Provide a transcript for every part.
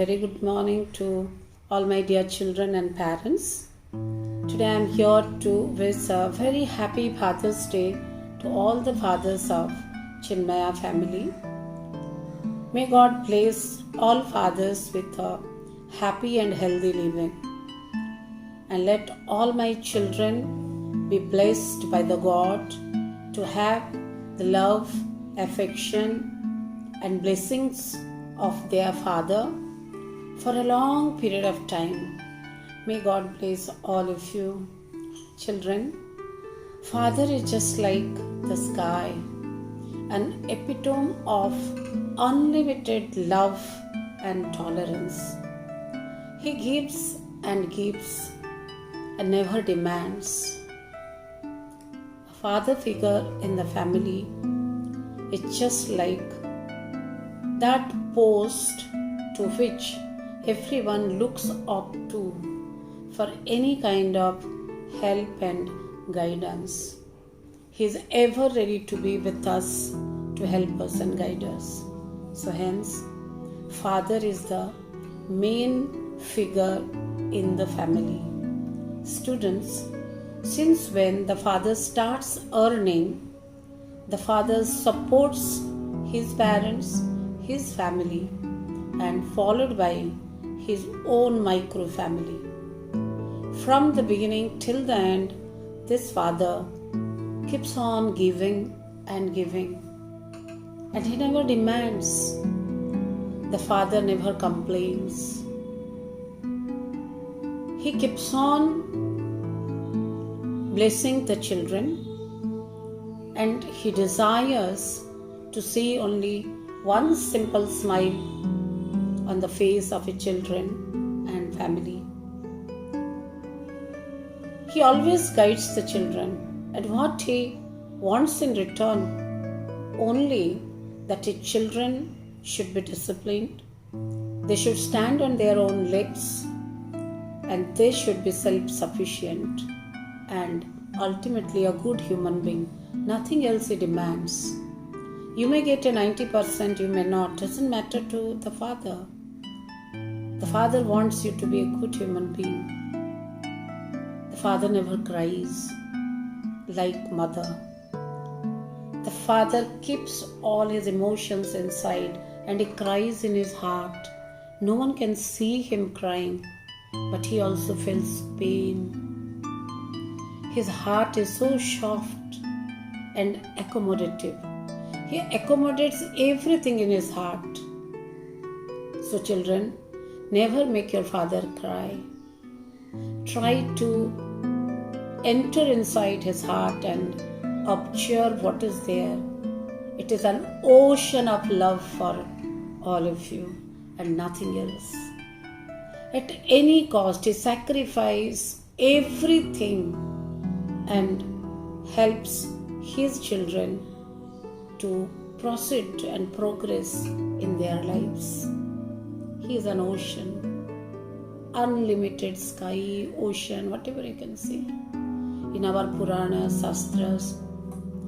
very good morning to all my dear children and parents. Today I am here to wish a very happy Father's Day to all the fathers of Chinmaya family. May God bless all fathers with a happy and healthy living. And let all my children be blessed by the God to have the love, affection and blessings of their father for a long period of time. May God bless all of you. Children, Father is just like the sky, an epitome of unlimited love and tolerance. He gives and gives and never demands. A father figure in the family is just like that post to which everyone looks up to for any kind of help and guidance. He is ever ready to be with us to help us and guide us. So hence, Father is the main figure in the family. Students, since when the father starts earning, the father supports his parents, his family, and followed by his own micro family. From the beginning till the end, this father keeps on giving and giving, and he never demands. The father never complains. He keeps on blessing the children, and he desires to see only one simple smile on the face of his children and family. He always guides the children, and what he wants in return only that his children should be disciplined, they should stand on their own legs, and they should be self-sufficient and ultimately a good human being. Nothing else he demands. You may get a 90%, you may not. Doesn't matter to the father. The father wants you to be a good human being. The father never cries like mother. The father keeps all his emotions inside and he cries in his heart. No one can see him crying, but he also feels pain. His heart is so soft and accommodative. He accommodates everything in his heart. So children, never make your father cry. Try to enter inside his heart and observe what is there. It is an ocean of love for all of you and nothing else. At any cost, he sacrifices everything and helps his children to proceed and progress in their lives. He is an ocean, unlimited sky, ocean, whatever you can see. In our Puranas, Shastras,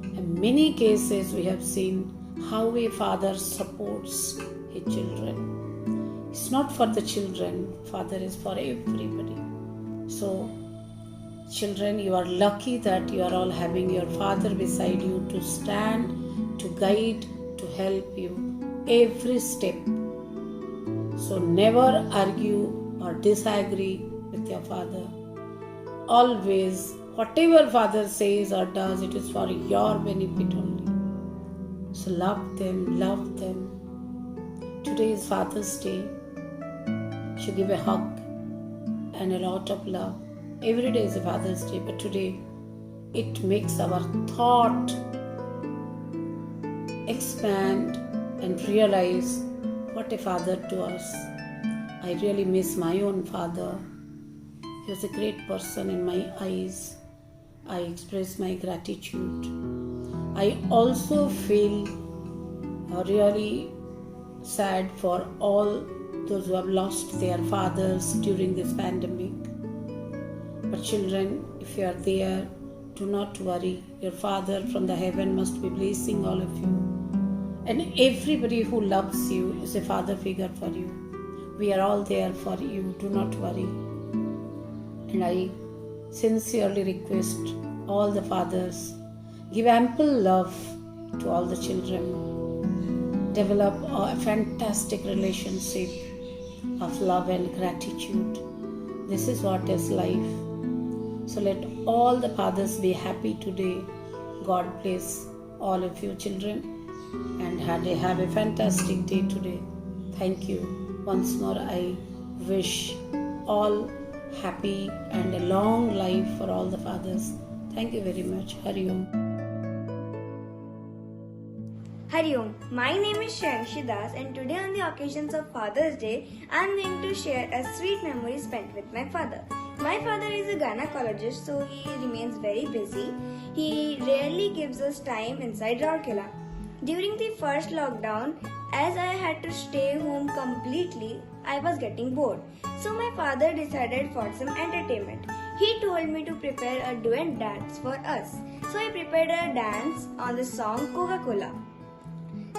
in many cases we have seen how a father supports his children. It's not for the children, father is for everybody. So, children, you are lucky that you are all having your father beside you to stand, to guide, to help you every step. So never argue or disagree with your father. Always, whatever father says or does, it is for your benefit only. So love them, love them. Today is Father's Day. You should give a hug and a lot of love. Every day is a Father's Day, but today it makes our thought expand and realize what a father to us. I really miss my own father. He was a great person in my eyes. I express my gratitude. I also feel really sad for all those who have lost their fathers during this pandemic. But children, if you are there, do not worry. Your Father from the heaven must be blessing all of you. And everybody who loves you is a father figure for you. We are all there for you. Do not worry. And I sincerely request all the fathers, give ample love to all the children. Develop a fantastic relationship of love and gratitude. This is what is life. So let all the fathers be happy today. God bless all of you children and have a fantastic day today. Thank you. Once more I wish all happy and a long life for all the fathers. Thank you very much. Hari Om. Hari Om. My name is Shayanshi Das and today on the occasions of Father's Day, I am going to share a sweet memory spent with my father. My father is a gynecologist, so he remains very busy. He rarely gives us time inside Rourkela. During the first lockdown, as I had to stay home completely, I was getting bored. So my father decided for some entertainment. He told me to prepare a duet dance for us. So I prepared a dance on the song Coca-Cola.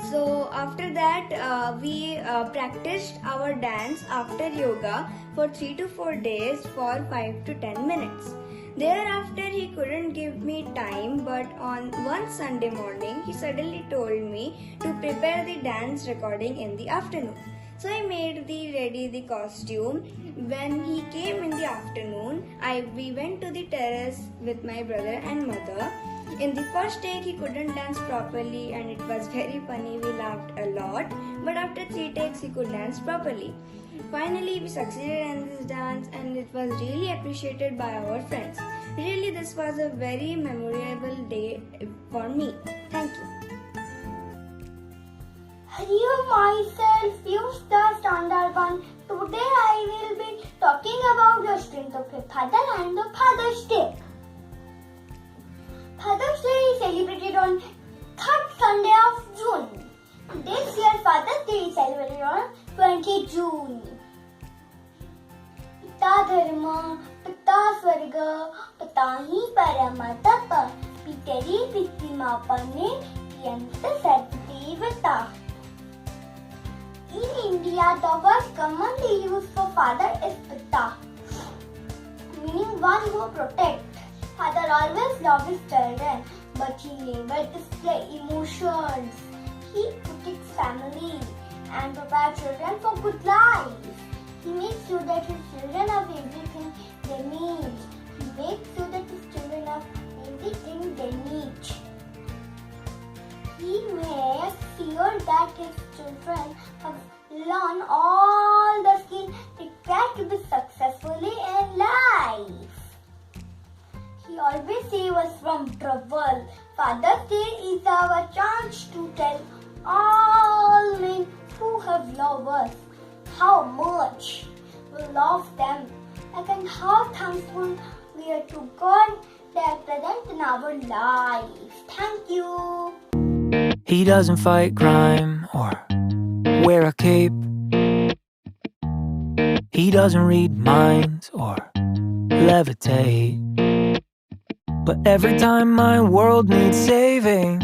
So after that, we practiced our dance after yoga for 3 to 4 days for 5 to 10 minutes. Thereafter, he couldn't give me time, but on one Sunday morning, he suddenly told me to prepare the dance recording in the afternoon. So I made ready the costume. When he came in the afternoon, we went to the terrace with my brother and mother. In the first take, he couldn't dance properly and it was very funny. We laughed a lot. But after 3 takes, he could dance properly. Finally, we succeeded in this dance and it was really appreciated by our friends. Really, this was a very memorable day for me. Thank you. Hello, myself, Eustace Standard 1. Today I will be talking about the strength of a father and the Father's Day. Father's Day is celebrated on 3rd Sunday of June. This year Father's Day is celebrated on 20 June. पिता धर्म, पिता स्वर्ग, पिता ही परम तप, पितरी पितृमापने यंत्र सद्देवता. In India, the word commonly used for father is pita, meaning one who protects. Father always loved his children, but he never displayed emotions. He protects family and prepares children for good life. He makes sure that his children have everything they need. He makes sure that his children have everything they need. He makes sure that his children have learned all the skills required to be successfully in life. He always saves us from trouble. Father's Day is our chance to tell all men who have loved us how much we love them and how thankful we are to God they are present in our life. Thank you. He doesn't fight crime or wear a cape. He doesn't read minds or levitate. But every time my world needs saving,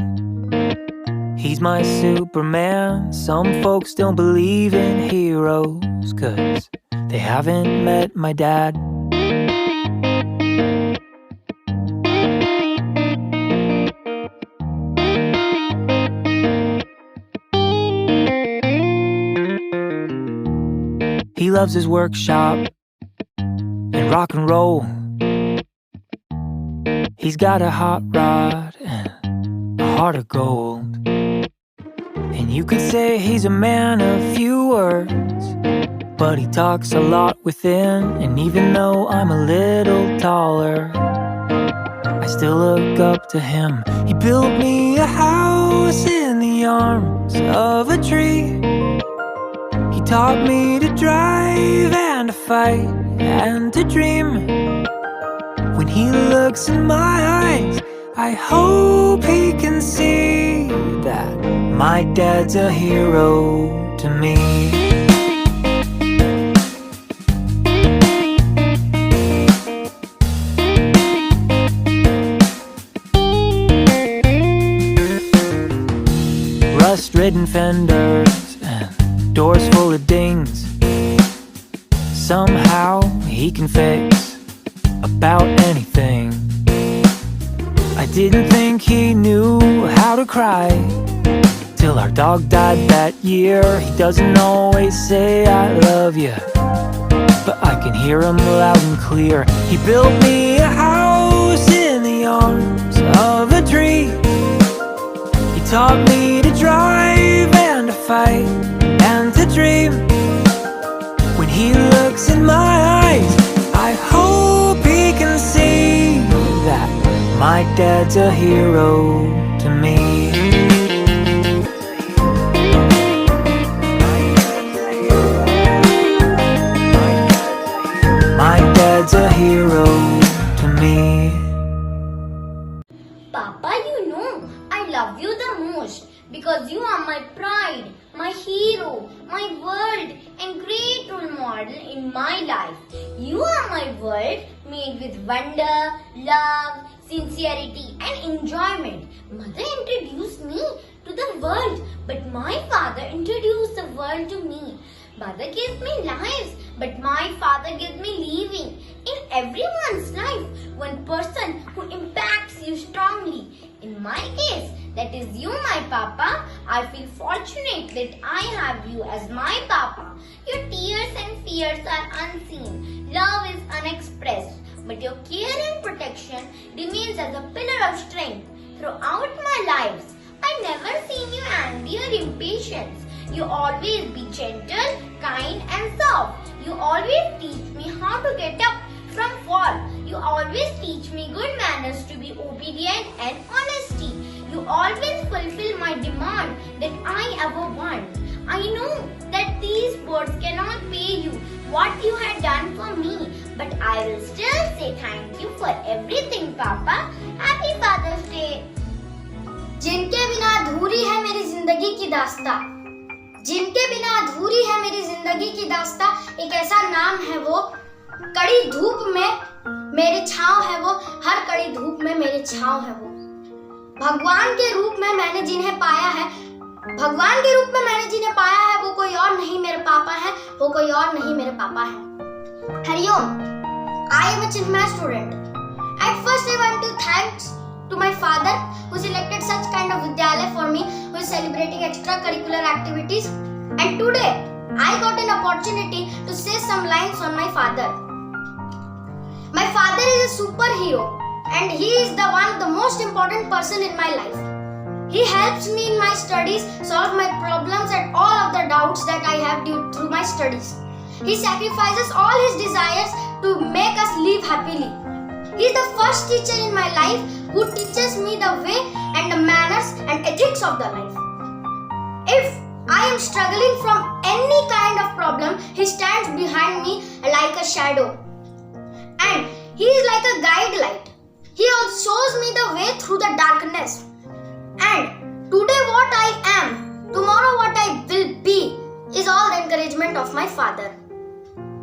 he's my Superman. Some folks don't believe in heroes 'cause they haven't met my dad. He loves his workshop and rock and roll. He's got a hot rod and a heart of gold. And you could say he's a man of few words, but he talks a lot within. And even though I'm a little taller, I still look up to him. He built me a house in the arms of a tree. He taught me to drive and to fight and to dream. When he looks in my eyes, I hope he can see that my dad's a hero to me. Rust-ridden fenders and doors full of dings. somehow he can fix about anything. I didn't think he knew how to cry till our dog died that year. He doesn't always say I love you, but I can hear him loud and clear. He built me a house in the arms of a tree. He taught me to drive and to fight and to dream. When he looks in my eyes, I hope he can see that my dad's a hero to me. My dad's a hero to me. Papa, you know, I love you the most because you are my pride, my hero, my world and great role model in my life. You are my world made with wonder, love, sincerity and enjoyment. Mother introduced me to the world, but my father introduced the world to me. Mother gives me lives, but my father gives me living. In everyone's life, one person who impacts you strongly. In my case, that is you, my papa. I feel fortunate that I have you as my papa. Your tears and fears are unseen. Love is unexpressed, but your care and protection remains as a pillar of strength throughout my lives. I never seen you angry or impatient. You always be gentle, kind and soft. You always teach me how to get up from fall. You always teach me good manners to be obedient and honesty. You always fulfill my demand that I ever want. I know that these words cannot pay you what you had done for me, but I will still say thank you for everything, Papa. Happy Father's Day. जिनके बिना अधूरी है मेरी जिंदगी की दास्ता, जिनके बिना अधूरी है मेरी जिंदगी की दास्ता, एक ऐसा नाम है वो, कड़ी धूप में मेरे छाँव है वो, हर कड़ी धूप में मेरे छाँव है वो। भगवान के रूप में मैंने जिन्हें पाया है, भगवान के रूप में मैंने जिन्हें पाया है, वो कोई और नहीं मेरे पापा है, वो कोई और नहीं मेरे पापा है। Hariom, I am a Chinmay student. At first I want to thanks to my father who selected such kind of Vidyalaya for me, who is celebrating extracurricular activities. And today I got an opportunity to say some lines on my father. My father is a superhero and he is the most important person in my life. He helps me in my studies, solve my problems and all of the doubts that I have through my studies. He sacrifices all his desires to make us live happily. He is the first teacher in my life who teaches me the way and the manners and ethics of the life. If I am struggling from any kind of problem, he stands behind me like a shadow. And he is like a guide light. He also shows me the way through the darkness. And today what I am, tomorrow what I will be, is all the encouragement of my father.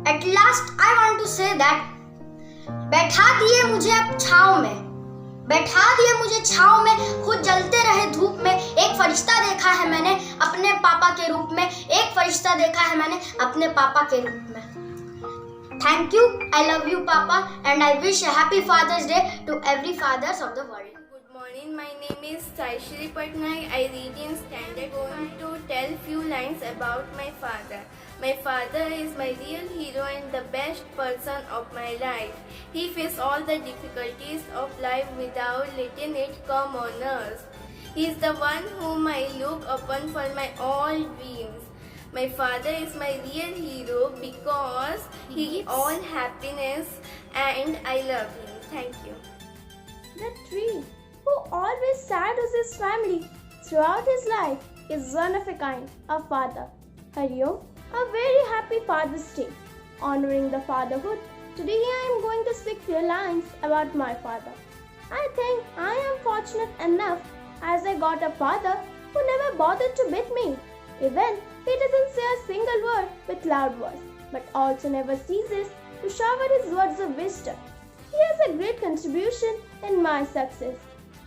At last I want to say that बैठा दिए मुझे अब छाँव में, बैठा दिए मुझे छाँव में, खुद जलते रहे धूप में। एक फरिश्ता देखा है मैंने अपने पापा के रूप में, एक फरिश्ता देखा है मैंने अपने पापा के रूप में। Thank you, I love you, Papa, and I wish a happy Father's Day to every fathers of the world. Good morning, my name is Saishri Patnaik. I read in standard. Going to tell few lines about my father. My father is my real hero and the best person of my life. He faced all the difficulties of life without letting it come on us. He is the one whom I look upon for my all dreams. My father is my real hero because he gives all happiness and I love him. Thank you. The tree who always sat with his family throughout his life is one of a kind, a father. Hariom, a very happy Father's Day. Honoring the fatherhood, today I am going to speak few lines about my father. I think I am fortunate enough as I got a father who never bothered to beat me. Even he doesn't say a single word with loud voice, but also never ceases to shower his words of wisdom. He has a great contribution in my success.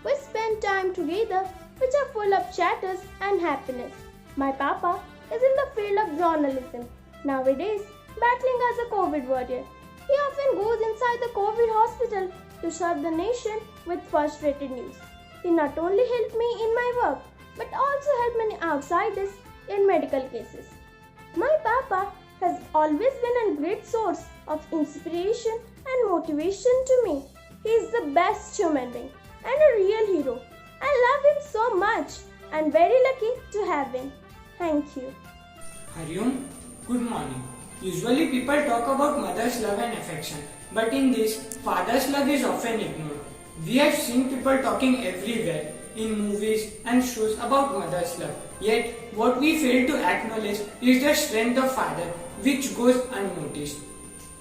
We spend time together which are full of chatters and happiness. My papa is in the field of journalism. Nowadays, battling as a COVID warrior. He often goes inside the COVID hospital to serve the nation with frustrated news. He not only helped me in my work, but also helped many outsiders in medical cases. My papa has always been a great source of inspiration and motivation to me. He is the best human being and a real hero. I love him so much and very lucky to have him. Thank you. Hariom, good morning. Usually people talk about mother's love and affection, but in this, father's love is often ignored. We have seen people talking everywhere, in movies and shows about mother's love. Yet, what we fail to acknowledge is the strength of father, which goes unnoticed.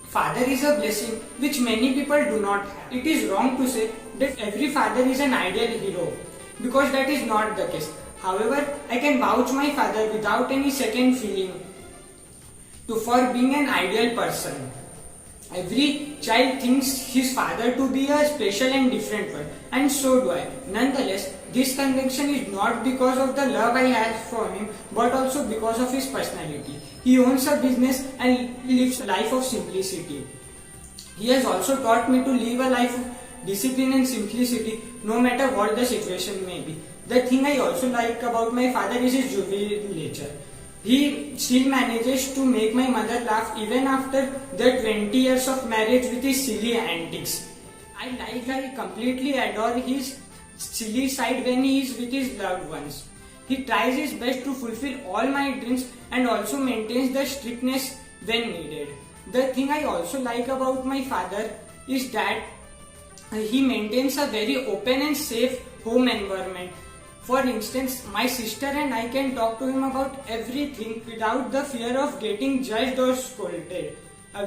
Father is a blessing which many people do not have. It is wrong to say that every father is an ideal hero, because that is not the case. However, I can vouch my father without any second feeling for being an ideal person. Every child thinks his father to be a special and different one, and so do I. Nonetheless, this conviction is not because of the love I have for him, but also because of his personality. He owns a business and lives a life of simplicity. He has also taught me to live a life of discipline and simplicity, no matter what the situation may be. The thing I also like about my father is his jovial nature. He still manages to make my mother laugh even after the 20 years of marriage with his silly antics. I completely adore his silly side when he is with his loved ones. He tries his best to fulfill all my dreams and also maintains the strictness when needed. The thing I also like about my father is that he maintains a very open and safe home environment. For instance, my sister and I can talk to him about everything without the fear of getting judged or scolded,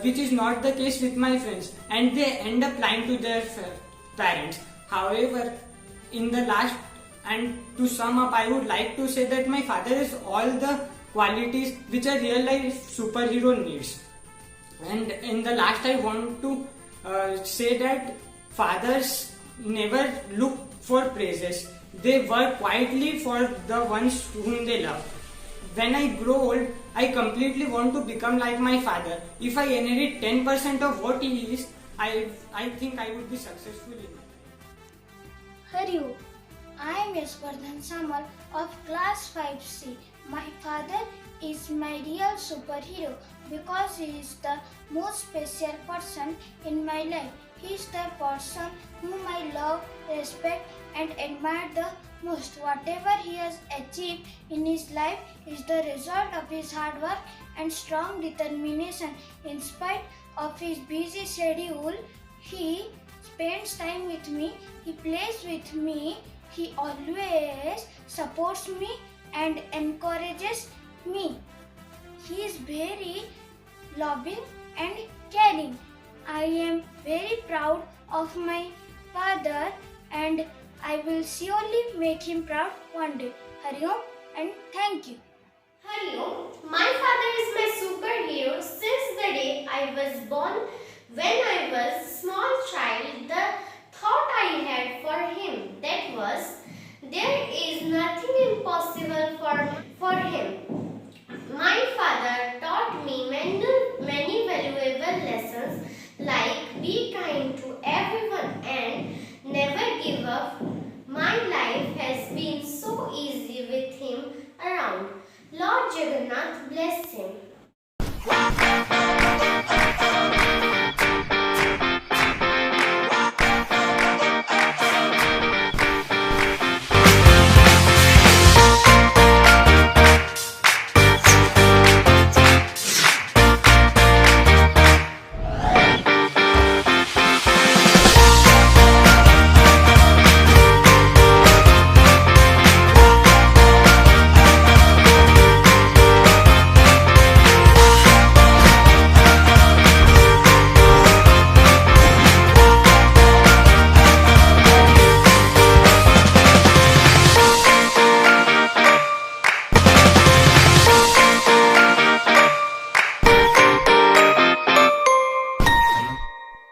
which is not the case with my friends, and they end up lying to their parents. However, in the last, and to sum up, I would like to say that my father has all the qualities which a real life superhero needs. And in the last, I want to say that fathers never look for praises. They work quietly for the ones whom they love. When I grow old, I completely want to become like my father. If I inherit 10% of what he is, I think I would be successful in life. Hariom, I am Yasvardhan Samal of class 5C. My father is my real superhero because he is the most special person in my life. He is the person whom I love, respect and admire the most. Whatever he has achieved in his life is the result of his hard work and strong determination. In spite of his busy schedule, he spends time with me, he plays with me, he always supports me and encourages me. He is very loving and caring. I am very proud of my father and I will surely make him proud one day. Hariom and thank you. Hariom, my father is my superhero since the day I was born. When I was a small child, the thought I had for him that was, there is nothing impossible for him. My father taught me many valuable lessons like be kind to everyone and never give up. My life has been so easy with him around. Lord Jagannath bless him.